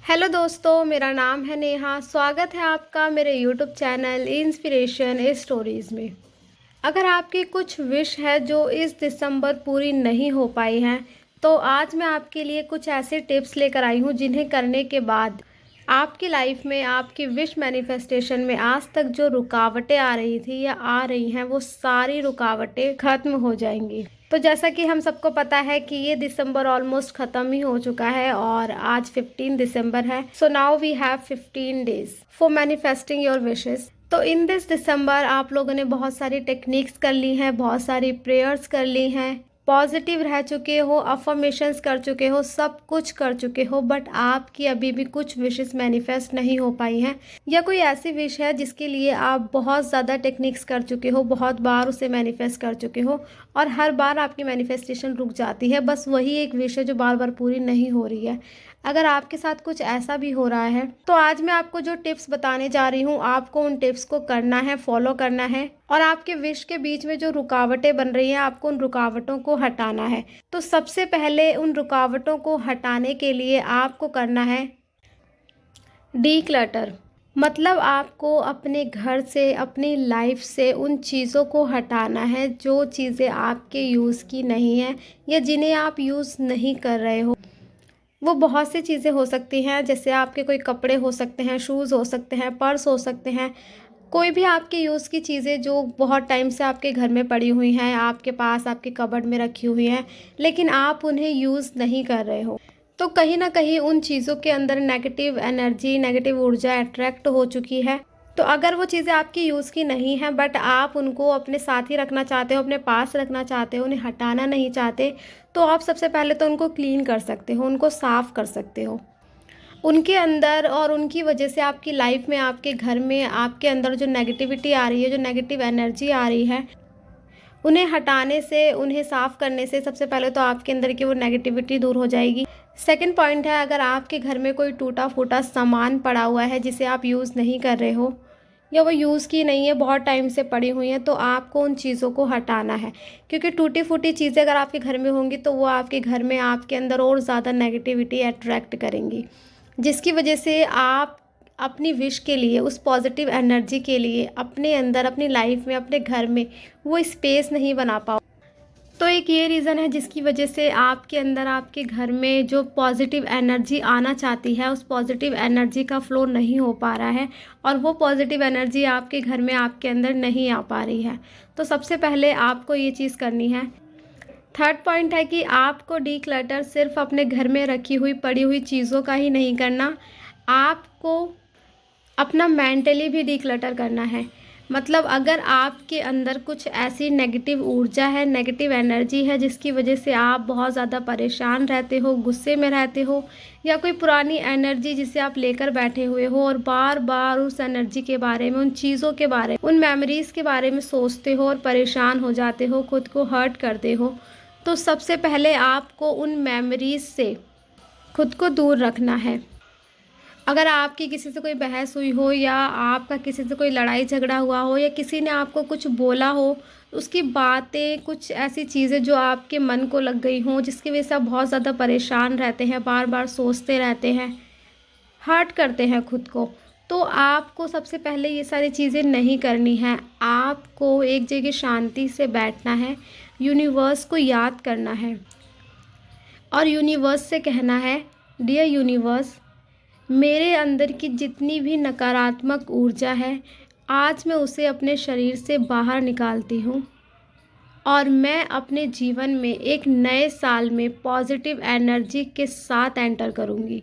Hello दोस्तों, मेरा नाम है नेहा। स्वागत है आपका मेरे यूट्यूब चैनल इंस्पिरेशन स्टोरीज़ में। अगर आपकी कुछ विश है जो इस दिसंबर पूरी नहीं हो पाई हैं, तो आज मैं आपके लिए कुछ ऐसे टिप्स लेकर आई हूँ जिन्हें करने के बाद आपकी लाइफ में आपकी विश मैनिफेस्टेशन में आज तक जो रुकावटें आ रही थी या आ रही हैं, वो सारी रुकावटें ख़त्म हो जाएंगी। तो जैसा कि हम सबको पता है कि ये दिसंबर ऑलमोस्ट ख़त्म ही हो चुका है और आज 15 दिसंबर है। So now we have 15 days for manifesting your wishes. तो इन दिस दिसंबर आप लोगों ने बहुत सारी टेक्निक्स कर ली हैं, बहुत सारी प्रेयर्स कर ली हैं, पॉजिटिव रह चुके हो, अफर्मेशंस कर चुके हो, सब कुछ कर चुके हो, बट आपकी अभी भी कुछ विशेस मैनिफेस्ट नहीं हो पाई हैं। या कोई ऐसी विश है जिसके लिए आप बहुत ज़्यादा टेक्निक्स कर चुके हो, बहुत बार उसे मैनिफेस्ट कर चुके हो और हर बार आपकी मैनिफेस्टेशन रुक जाती है। बस वही एक विश है जो बार बार पूरी नहीं हो रही है। अगर आपके साथ कुछ ऐसा भी हो रहा है तो आज मैं आपको जो टिप्स बताने जा रही हूँ, आपको उन टिप्स को करना है, फॉलो करना है और आपके विश के बीच में जो रुकावटें बन रही हैं, आपको उन रुकावटों को हटाना है। तो सबसे पहले उन रुकावटों को हटाने के लिए आपको करना है डीक्लटर। मतलब आपको अपने घर से, अपनी लाइफ से उन चीज़ों को हटाना है जो चीज़ें आपके यूज़ की नहीं हैं या जिन्हें आप यूज़ नहीं कर रहे हो। वो बहुत सी चीज़ें हो सकती हैं, जैसे आपके कोई कपड़े हो सकते हैं, शूज़ हो सकते हैं, पर्स हो सकते हैं, कोई भी आपके यूज़ की चीज़ें जो बहुत टाइम से आपके घर में पड़ी हुई हैं, आपके पास आपके कबर्ड में रखी हुई हैं, लेकिन आप उन्हें यूज़ नहीं कर रहे हो। तो कहीं ना कहीं उन चीज़ों के अंदर नेगेटिव एनर्जी, नेगेटिव ऊर्जा अट्रैक्ट हो चुकी है। तो अगर वो चीज़ें आपकी यूज़ की नहीं हैं बट आप उनको अपने साथ ही रखना चाहते हो, अपने पास रखना चाहते हो, उन्हें हटाना नहीं चाहते, तो आप सबसे पहले तो उनको क्लीन कर सकते हो, उनको साफ़ कर सकते हो। उनके अंदर और उनकी वजह से आपकी लाइफ में, आपके घर में, आपके अंदर जो नेगेटिविटी आ रही है, जो नेगेटिव एनर्जी आ रही है, उन्हें हटाने से, उन्हें साफ़ करने से सबसे पहले तो आपके अंदर की वो नेगेटिविटी दूर हो जाएगी। सेकंड पॉइंट है, अगर आपके घर में कोई टूटा फूटा सामान पड़ा हुआ है जिसे आप यूज़ नहीं कर रहे हो या वो यूज़ की नहीं है, बहुत टाइम से पड़ी हुई हैं, तो आपको उन चीज़ों को हटाना है। क्योंकि टूटी फूटी चीज़ें अगर आपके घर में होंगी तो वो आपके घर में, आपके अंदर और ज़्यादा नेगेटिविटी अट्रैक्ट करेंगी, जिसकी वजह से आप अपनी विश के लिए, उस पॉजिटिव एनर्जी के लिए अपने अंदर, अपनी लाइफ में, अपने घर में वो स्पेस नहीं बना पाओ। तो एक ये रीज़न है जिसकी वजह से आपके अंदर, आपके घर में जो पॉजिटिव एनर्जी आना चाहती है, उस पॉजिटिव एनर्जी का फ्लो नहीं हो पा रहा है और वो पॉजिटिव एनर्जी आपके घर में, आपके अंदर नहीं आ पा रही है। तो सबसे पहले आपको ये चीज़ करनी है। थर्ड पॉइंट है कि आपको डीक्लटर सिर्फ अपने घर में रखी हुई, पड़ी हुई चीज़ों का ही नहीं करना, आपको अपना मेंटली भी डीक्लटर करना है। मतलब अगर आपके अंदर कुछ ऐसी नेगेटिव ऊर्जा है, नेगेटिव एनर्जी है जिसकी वजह से आप बहुत ज़्यादा परेशान रहते हो, गुस्से में रहते हो, या कोई पुरानी एनर्जी जिसे आप लेकर बैठे हुए हो और बार बार उस एनर्जी के बारे में, उन चीज़ों के बारे में, उन मेमोरीज़ के बारे में सोचते हो और परेशान हो जाते हो, खुद को हर्ट करते हो, तो सबसे पहले आपको उन मेमोरीज़ से खुद को दूर रखना है। अगर आपकी किसी से कोई बहस हुई हो या आपका किसी से कोई लड़ाई झगड़ा हुआ हो या किसी ने आपको कुछ बोला हो, उसकी बातें, कुछ ऐसी चीज़ें जो आपके मन को लग गई हों, जिसकी वजह से आप बहुत ज़्यादा परेशान रहते हैं, बार बार सोचते रहते हैं, हर्ट करते हैं खुद को, तो आपको सबसे पहले ये सारी चीज़ें नहीं करनी है। आपको एक जगह शांति से बैठना है, यूनिवर्स को याद करना है और यूनिवर्स से कहना है, डियर यूनिवर्स, मेरे अंदर की जितनी भी नकारात्मक ऊर्जा है, आज मैं उसे अपने शरीर से बाहर निकालती हूँ और मैं अपने जीवन में एक नए साल में पॉजिटिव एनर्जी के साथ एंटर करूँगी।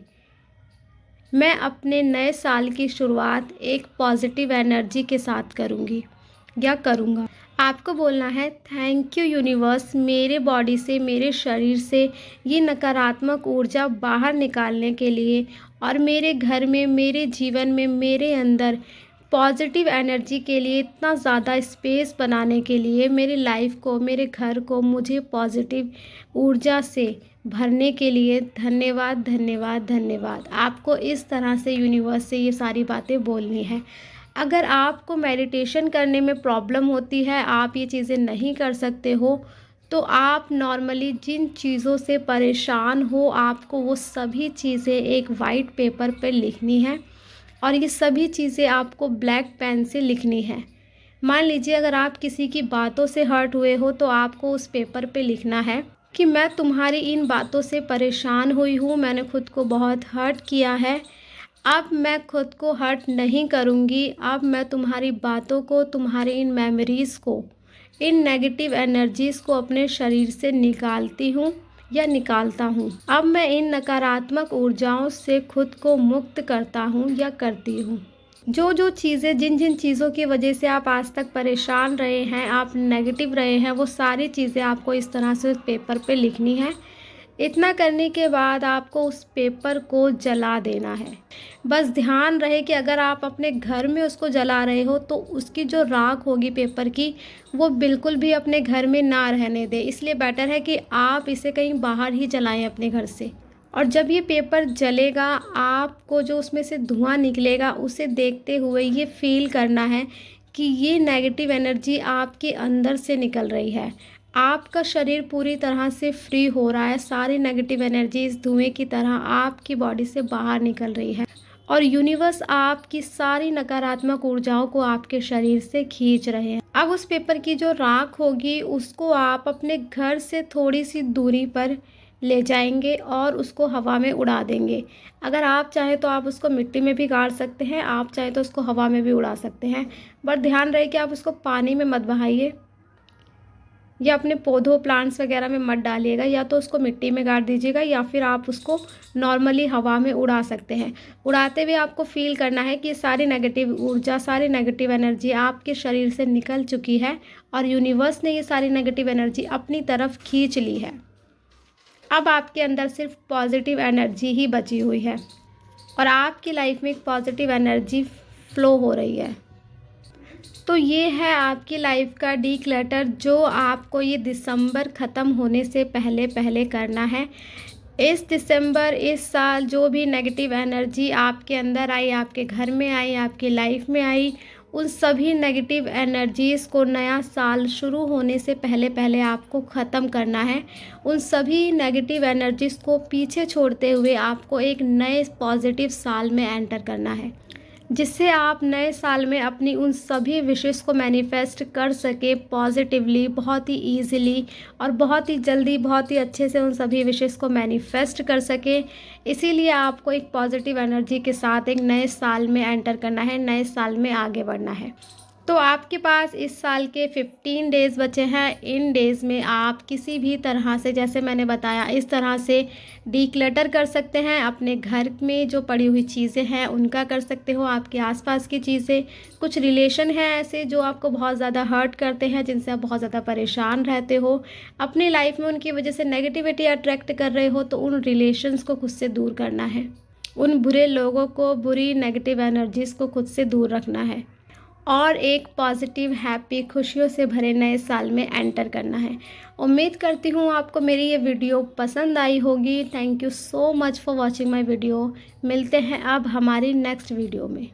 मैं अपने नए साल की शुरुआत एक पॉजिटिव एनर्जी के साथ करूँगी या करूँगा। आपको बोलना है, थैंक यू यूनिवर्स, मेरे बॉडी से, मेरे शरीर से ये नकारात्मक ऊर्जा बाहर निकालने के लिए और मेरे घर में, मेरे जीवन में, मेरे अंदर पॉजिटिव एनर्जी के लिए इतना ज़्यादा स्पेस बनाने के लिए, मेरी लाइफ को, मेरे घर को मुझे पॉजिटिव ऊर्जा से भरने के लिए धन्यवाद, धन्यवाद, धन्यवाद। आपको इस तरह से यूनिवर्स से ये सारी बातें बोलनी है। अगर आपको मेडिटेशन करने में प्रॉब्लम होती है, आप ये चीज़ें नहीं कर सकते हो, तो आप नॉर्मली जिन चीज़ों से परेशान हो, आपको वो सभी चीज़ें एक वाइट पेपर पे लिखनी है और ये सभी चीज़ें आपको ब्लैक पेन से लिखनी है। मान लीजिए अगर आप किसी की बातों से हर्ट हुए हो तो आपको उस पेपर पे लिखना है कि मैं तुम्हारी इन बातों से परेशान हुई हूँ, मैंने खुद को बहुत हर्ट किया है, अब मैं खुद को हर्ट नहीं करूँगी, अब मैं तुम्हारी बातों को, तुम्हारी इन मेमोरीज़ को, इन नेगेटिव एनर्जीज़ को अपने शरीर से निकालती हूँ या निकालता हूँ। अब मैं इन नकारात्मक ऊर्जाओं से खुद को मुक्त करता हूँ या करती हूँ। जो चीज़ें, जिन चीज़ों की वजह से आप आज तक परेशान रहे हैं, आप नेगेटिव रहे हैं, वो सारी चीज़ें आपको इस तरह से उस पेपर पे लिखनी है। इतना करने के बाद आपको उस पेपर को जला देना है। बस ध्यान रहे कि अगर आप अपने घर में उसको जला रहे हो तो उसकी जो राख होगी पेपर की, वो बिल्कुल भी अपने घर में ना रहने दें। इसलिए बेटर है कि आप इसे कहीं बाहर ही जलाएं अपने घर से। और जब ये पेपर जलेगा, आपको जो उसमें से धुआं निकलेगा उसे देखते हुए ये फील करना है कि ये नेगेटिव एनर्जी आपके अंदर से निकल रही है। आपका शरीर पूरी तरह से फ्री हो रहा है, सारी नेगेटिव एनर्जी इस धुएं की तरह आपकी बॉडी से बाहर निकल रही है और यूनिवर्स आपकी सारी नकारात्मक ऊर्जाओं को आपके शरीर से खींच रहे हैं। अब उस पेपर की जो राख होगी उसको आप अपने घर से थोड़ी सी दूरी पर ले जाएंगे और उसको हवा में उड़ा देंगे। अगर आप चाहें तो आप उसको मिट्टी में भी गाड़ सकते हैं, आप चाहें तो उसको हवा में भी उड़ा सकते हैं, बट ध्यान रहे कि आप उसको पानी में मत बहाइए या अपने पौधों, प्लांट्स वगैरह में मत डालिएगा। या तो उसको मिट्टी में गाड़ दीजिएगा या फिर आप उसको नॉर्मली हवा में उड़ा सकते हैं। उड़ाते हुए आपको फील करना है कि सारी नेगेटिव ऊर्जा, सारी नेगेटिव एनर्जी आपके शरीर से निकल चुकी है और यूनिवर्स ने ये सारी नेगेटिव एनर्जी अपनी तरफ खींच ली है। अब आपके अंदर सिर्फ पॉजिटिव एनर्जी ही बची हुई है और आपकी लाइफ में एक पॉजिटिव एनर्जी फ्लो हो रही है। तो ये है आपकी लाइफ का डीक्लटर जो आपको ये दिसंबर ख़त्म होने से पहले पहले करना है। इस दिसंबर, इस साल जो भी नेगेटिव एनर्जी आपके अंदर आई, आपके घर में आई, आपकी लाइफ में आई, उन सभी नेगेटिव एनर्जीज़ को नया साल शुरू होने से पहले पहले आपको ख़त्म करना है। उन सभी नेगेटिव एनर्जीज़ को पीछे छोड़ते हुए आपको एक नए पॉजिटिव साल में एंटर करना है, जिससे आप नए साल में अपनी उन सभी विशेस को मैनिफेस्ट कर सके पॉजिटिवली, बहुत ही ईज़िली और बहुत ही जल्दी, बहुत ही अच्छे से उन सभी विशेस को मैनिफेस्ट कर सके। इसीलिए आपको एक पॉजिटिव एनर्जी के साथ एक नए साल में एंटर करना है, नए साल में आगे बढ़ना है। तो आपके पास इस साल के 15 डेज़ बचे हैं। इन डेज़ में आप किसी भी तरह से, जैसे मैंने बताया, इस तरह से डीक्लटर कर सकते हैं। अपने घर में जो पड़ी हुई चीज़ें हैं उनका कर सकते हो, आपके आसपास की चीज़ें, कुछ रिलेशन हैं ऐसे जो आपको बहुत ज़्यादा हर्ट करते हैं, जिनसे आप बहुत ज़्यादा परेशान रहते हो, अपनी लाइफ में उनकी वजह से नेगेटिविटी अट्रैक्ट कर रहे हो, तो उन रिलेशंस को खुद से दूर करना है। उन बुरे लोगों को, बुरी नेगेटिव एनर्जीज़ को खुद से दूर रखना है और एक पॉजिटिव, हैप्पी, खुशियों से भरे नए साल में एंटर करना है। उम्मीद करती हूँ आपको मेरी ये वीडियो पसंद आई होगी। Thank you so much for watching my video. मिलते हैं अब हमारी नेक्स्ट वीडियो में।